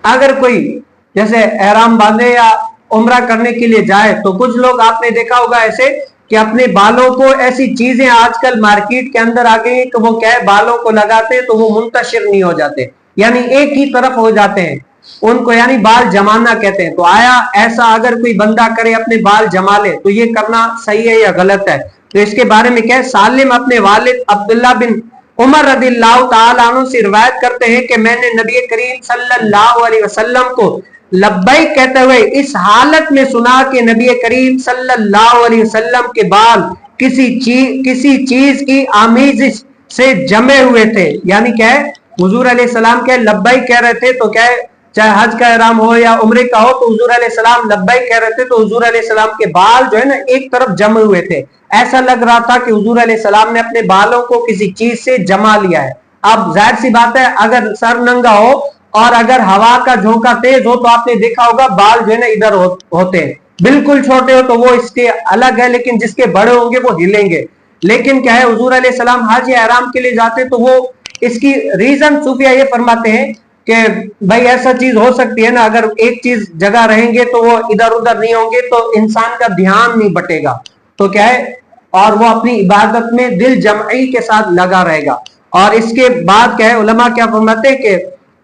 اگر کوئی جیسے احرام باندھے یا عمرہ کرنے کے لیے جائے تو کچھ لوگ آپ نے دیکھا ہوگا ایسے کہ اپنے بالوں کو ایسی چیزیں آج کل مارکیٹ کے اندر آ گئی کہ وہ کیا ہے بالوں کو لگاتے ہیں تو وہ منتشر نہیں ہو جاتے، یعنی ایک ہی طرف ہو جاتے ہیں، ان کو یعنی بال جمانا کہتے ہیں۔ تو آیا ایسا اگر کوئی بندہ کرے اپنے بال جما لے تو یہ کرنا صحیح ہے یا غلط ہے؟ تو اس کے بارے میں کیا ہے، سالم اپنے والد عبداللہ بن عمر رضی اللہ تعالیٰ عنہ سے روایت کرتے ہیں کہ میں نے نبی کریم صلی اللہ علیہ وسلم کو لبیک کہتے ہوئے اس حالت میں سنا کہ نبی کریم صلی اللہ علیہ وسلم کے بال کسی چیز کی آمیزش سے جمے ہوئے تھے، یعنی کیا ہے حضور علیہ السلام کیا لبیک کہہ رہے تھے تو کیا ہے چاہے حج کا احرام ہو یا عمرے کا ہو تو حضور علیہ السلام لبیک کہہ رہے تھے تو حضور علیہ السلام کے بال جو ہے نا ایک طرف جمے ہوئے تھے، ایسا لگ رہا تھا کہ حضور علیہ السلام نے اپنے بالوں کو کسی چیز سے جما لیا ہے۔ اب ظاہر سی بات ہے اگر سر ننگا ہو اور اگر ہوا کا جھونکا تیز ہو تو آپ نے دیکھا ہوگا بال جو ہے نا ادھر ہوتے ہیں، بالکل چھوٹے ہو تو وہ اس کے الگ ہے، لیکن جس کے بڑے ہوں گے وہ ہلیں گے۔ لیکن کیا ہے حضور علیہ السلام حج یا احرام کے لیے جاتے تو وہ اس کی ریزن صوفیہ یہ فرماتے ہیں کہ بھائی ایسا چیز ہو سکتی ہے نا، اگر ایک چیز جگہ رہیں گے تو وہ ادھر ادھر نہیں ہوں گے تو انسان کا دھیان نہیں بٹے گا، تو کیا ہے اور وہ اپنی عبادت میں دل جمعی کے ساتھ لگا رہے گا۔ اور اس کے بعد کیا ہے علماء کیا فرماتے ہیں کہ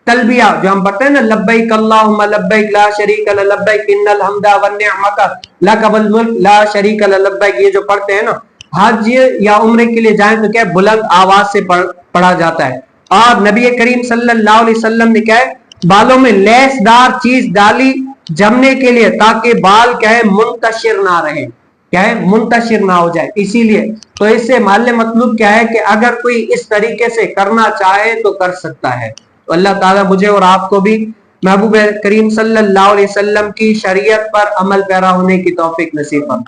تلبیہ جو ہم پڑھتے ہیں نا لبیک اللہم لبیک لا شریک لک لبیک ان الحمد والنعمت لک والملک لا شریک لک لبیک، یہ جو پڑھتے ہیں نا حج یا عمرے کے لیے جائیں تو کیا بلند آواز سے پڑھا جاتا ہے۔ اور نبی کریم صلی اللہ علیہ وسلم نے کیا ہے بالوں میں لیس دار چیز ڈالی جمنے کے لیے تاکہ بال کیا ہے منتشر نہ رہے، کیا ہے منتشر نہ ہو جائے، اسی لیے تو اس سے محل مطلوب کیا ہے کہ اگر کوئی اس طریقے سے کرنا چاہے تو کر سکتا ہے۔ تو اللہ تعالیٰ مجھے اور آپ کو بھی محبوب کریم صلی اللہ علیہ وسلم کی شریعت پر عمل پیرا ہونے کی توفیق نصیب فرمائے۔